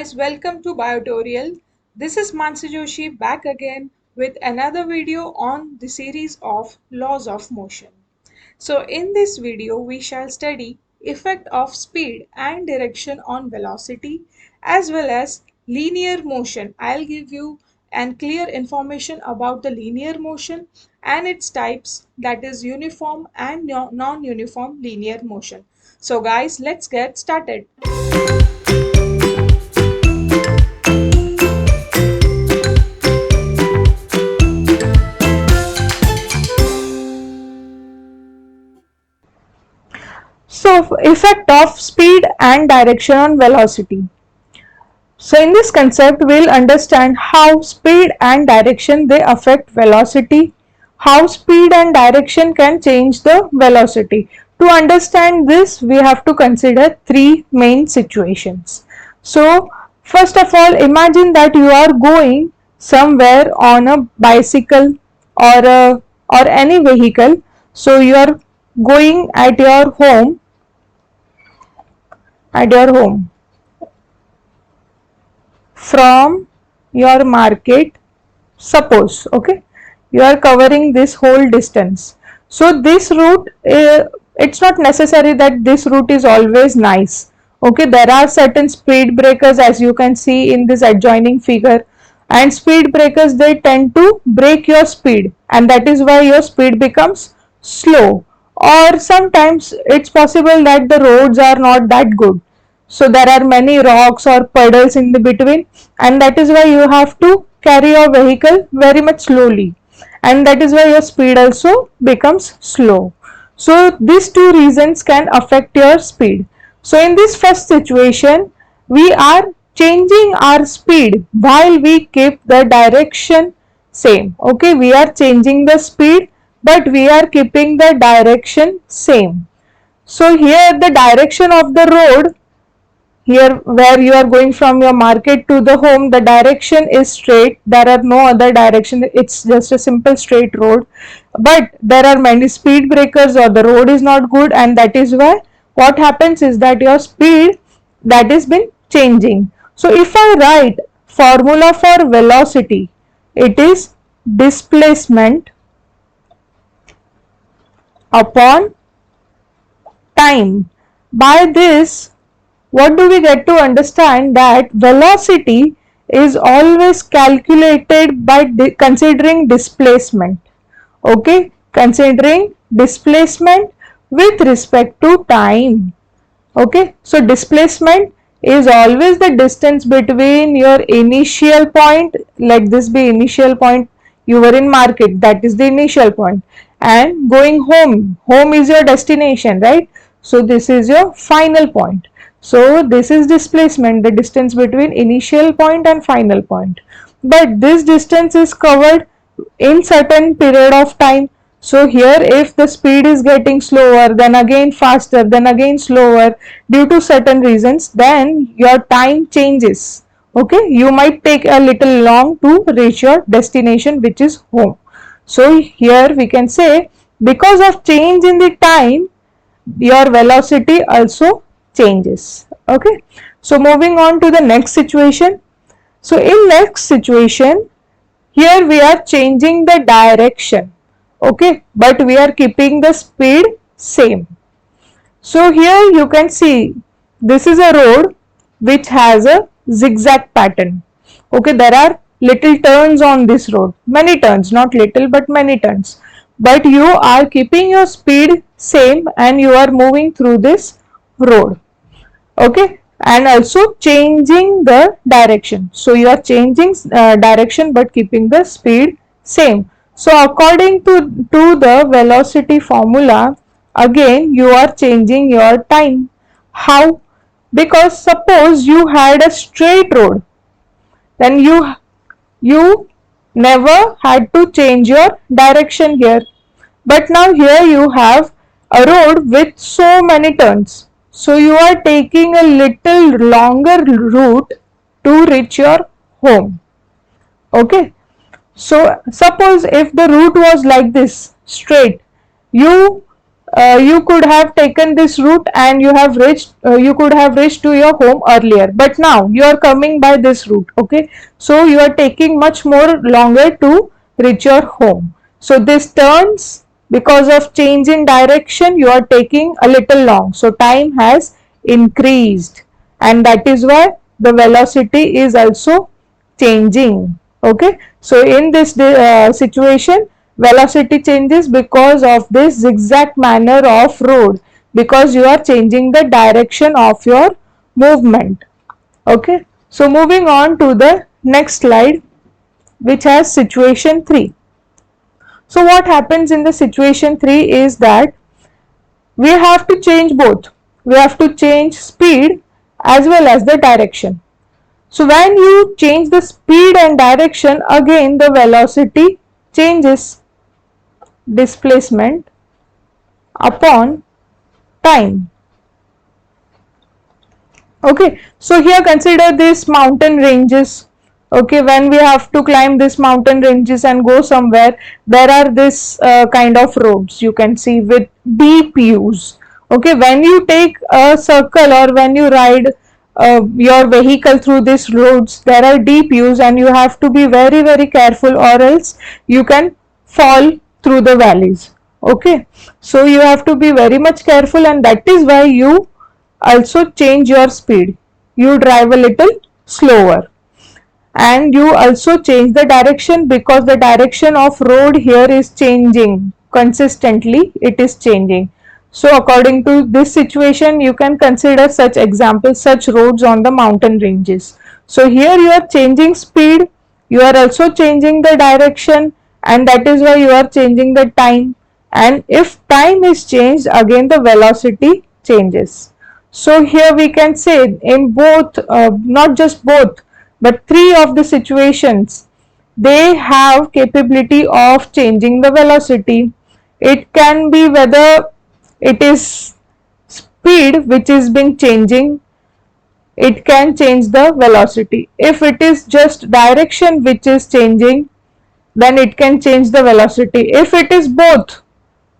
guys, welcome to Biotorial. This is Mansi Joshi back again with another video on the series of laws of motion. So in this video we shall study effect of speed and direction on velocity as well as linear motion. I'll give you and clear information about the linear motion and its types, that is uniform and non-uniform linear motion. So guys, let's get started. So, effect of speed and direction on velocity. So, in this concept, we'll understand how speed and direction they affect velocity, how speed and direction can change the velocity. To understand this, we have to consider three main situations. So, first of all, imagine that you are going somewhere on a bicycle or any vehicle. So, you are going at your home from your market. Suppose, okay, you are covering this whole distance. So this route, it's not necessary that this route is always nice. Okay, there are certain speed breakers as you can see in this adjoining figure, and speed breakers, they tend to break your speed, and that is why your speed becomes slow. Or sometimes it's possible that the roads are not that good, so there are many rocks or puddles in the between, and that is why you have to carry your vehicle very much slowly, and that is why your speed also becomes slow. So these two reasons can affect your speed. So in this first situation, we are changing our speed while we keep the direction same. Okay, we are changing the speed but we are keeping the direction same. So here the direction of the road, here where you are going from your market to the home, the direction is straight. There are no other direction, it's just a simple straight road, but there are many speed breakers or the road is not good, and that is why what happens is that your speed that is been changing. So if I write formula for velocity, it is displacement upon time. By this, what do we get to understand? That velocity is always calculated by considering displacement. Okay, considering displacement with respect to time. Okay, so displacement is always the distance between your initial point, let this be initial point, you were in market, that is the initial point, and going home. Home is your destination, right? So this is your final point. So this is displacement, the distance between initial point and final point. But this distance is covered in certain period of time. So here if the speed is getting slower, then again faster, then again slower due to certain reasons, then your time changes. Okay, you might take a little long to reach your destination, which is home. So here we can say because of change in the time, your velocity also changes. Okay, so moving on to the next situation. So in next situation, here we are changing the direction, okay, but we are keeping the speed same. So here you can see this is a road which has a zigzag pattern. Okay, there are little turns on this road, many turns, not little but many turns, but you are keeping your speed same and you are moving through this road. Okay, and also changing the direction. So you are changing direction but keeping the speed same. So according to the velocity formula, again you are changing your time. How? Because suppose you had a straight road, then you never had to change your direction here. But now here you have a road with so many turns. So you are taking a little longer route to reach your home. Okay. So suppose if the route was like this, straight, you you could have taken this route and you could have reached to your home earlier, but now you are coming by this route. Okay, so you are taking much more longer to reach your home. So this turns, because of change in direction, you are taking a little long, so time has increased, and that is why the velocity is also changing. Okay, so in this situation, velocity changes because of this zigzag manner of road, because you are changing the direction of your movement. Okay, so moving on to the next slide, which has situation 3. So what happens in the situation 3 is that we have to change both. We have to change speed as well as the direction. So when you change the speed and direction, again the velocity changes. Displacement upon time. Okay, so here consider this mountain ranges. Okay, when we have to climb this mountain ranges and go somewhere, there are this kind of roads you can see with deep U's. Okay, when you take a circle or when you ride your vehicle through these roads, there are deep U's and you have to be very very careful, or else you can fall through the valleys. Okay, so you have to be very much careful, and that is why you also change your speed. You drive a little slower, and you also change the direction, because the direction of road here is changing consistently. It is changing. So according to this situation, you can consider such examples, such roads on the mountain ranges. So here you are changing speed, you are also changing the direction, and that is why you are changing the time. And if time is changed, again the velocity changes. So here we can say in both, not just both, but 3 of the situations, they have capability of changing the velocity. It can be whether it is speed which is been changing, it can change the velocity. If it is just direction which is changing, then it can change the velocity. If it is both,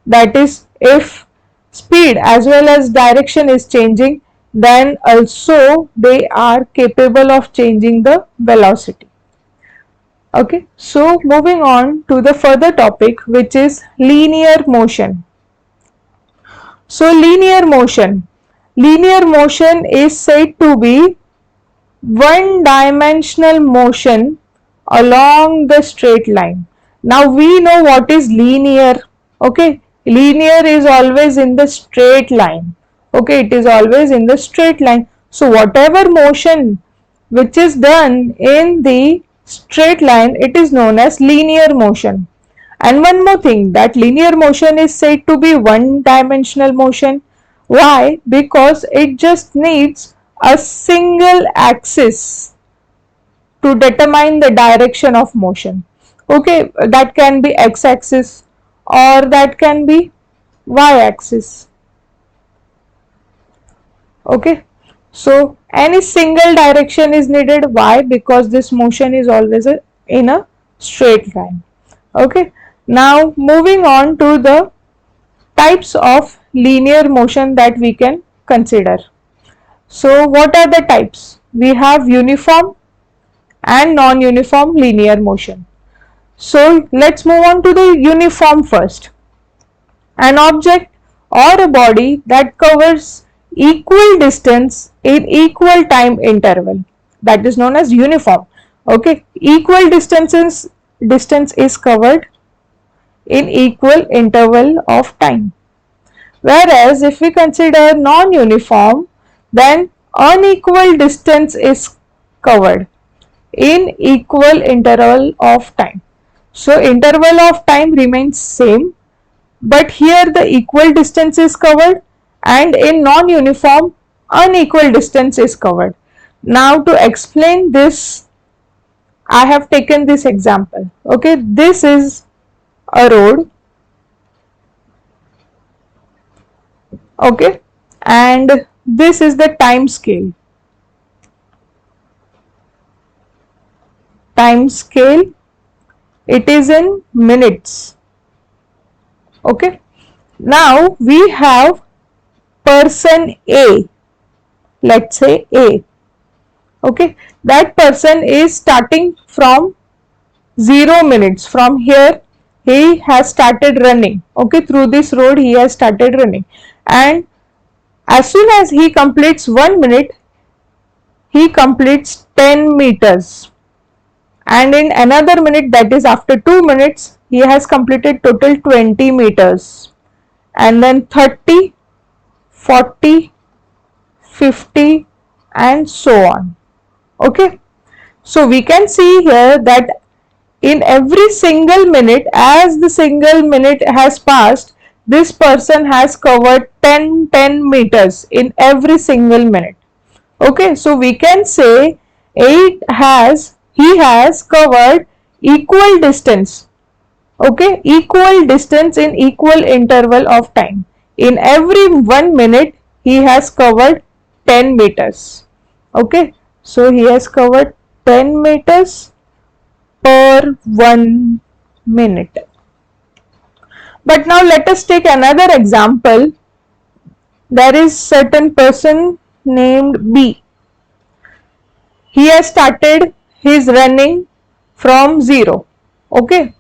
that is, if speed as well as direction is changing, then also they are capable of changing the velocity. Okay, so moving on to the further topic, which is linear motion. So linear motion is said to be one dimensional motion along the straight line. Now we know what is linear. Okay, linear is always in the straight line. Okay, it is always in the straight line. So whatever motion which is done in the straight line, it is known as linear motion. And one more thing, that linear motion is said to be one dimensional motion. Why? Because it just needs a single axis to determine the direction of motion. Okay, that can be x-axis or that can be y-axis. Okay, so any single direction is needed. Why? Because this motion is always in a straight line. Okay, now moving on to the types of linear motion that we can consider. So what are the types? We have uniform and non-uniform linear motion. So let's move on to the uniform first. An object or a body that covers equal distance in equal time interval, that is known as uniform. Okay, equal distance is covered in equal interval of time. Whereas if we consider non-uniform, then unequal distance is covered in equal interval of time. So interval of time remains same, but here the equal distance is covered, and in non-uniform unequal distance is covered. Now to explain this, I have taken this example. Okay, this is a road. Okay, and this is the time scale. Time scale, it is in minutes. Okay, Now we have person A, let's say A. Okay, that person is starting from 0 minutes. From here he has started running. Okay, through this road he has started running, and as soon as he completes 1 minute, he completes 10 meters, and in another minute, that is after 2 minutes, he has completed total 20 meters, and then 30, 40, 50 and so on. Okay, so we can see here that in every single minute, as the single minute has passed, this person has covered 10 meters in every single minute. Okay, so we can say he has covered equal distance. Okay, equal distance in equal interval of time. In every 1 minute he has covered 10 meters. Okay, so he has covered 10 meters per 1 minute. But now let us take another example. There is certain person named B. He has started his running from 0. Okay,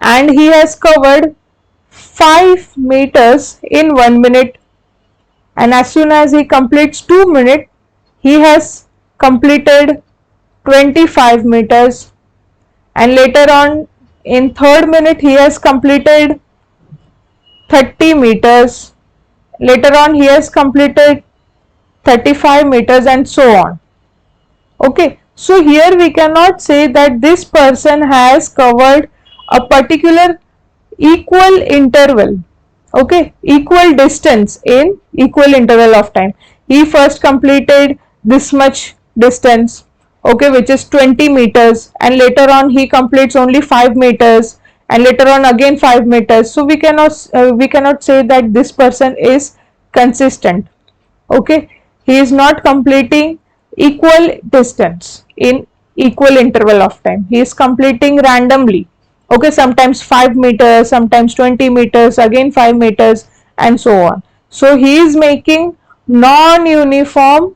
and he has covered 5 meters in 1 minute, and as soon as he completes 2 minutes, he has completed 25 meters, and later on in 3rd minute he has completed 30 meters, later on he has completed 35 meters and so on. Okay, so here we cannot say that this person has covered a particular equal interval. Okay, equal distance in equal interval of time. He first completed this much distance, okay, which is 20 meters, and later on he completes only 5 meters, and later on again 5 meters. So we cannot say that this person is consistent. Okay, he is not completing equal distance in equal interval of time. He is completing randomly. Okay, sometimes 5 meters, sometimes 20 meters, again 5 meters and so on. So he is making non-uniform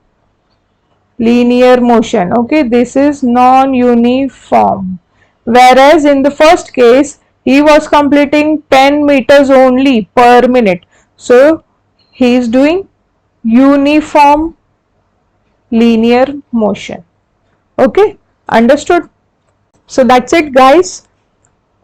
linear motion. Okay, this is non-uniform. Whereas in the first case, he was completing 10 meters only per minute. So he is doing uniform linear motion. Okay, understood? So that's it, guys.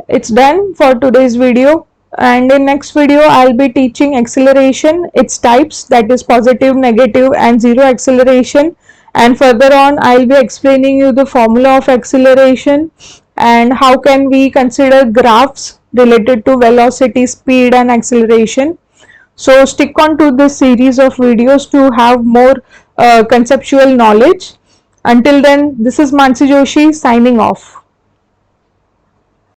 It's done for today's video, and in next video I'll be teaching acceleration, its types, that is positive, negative and zero acceleration, and further on I'll be explaining you the formula of acceleration and how can we consider graphs related to velocity, speed and acceleration. So stick on to this series of videos to have more conceptual knowledge. Until then, this is Mansi Joshi signing off.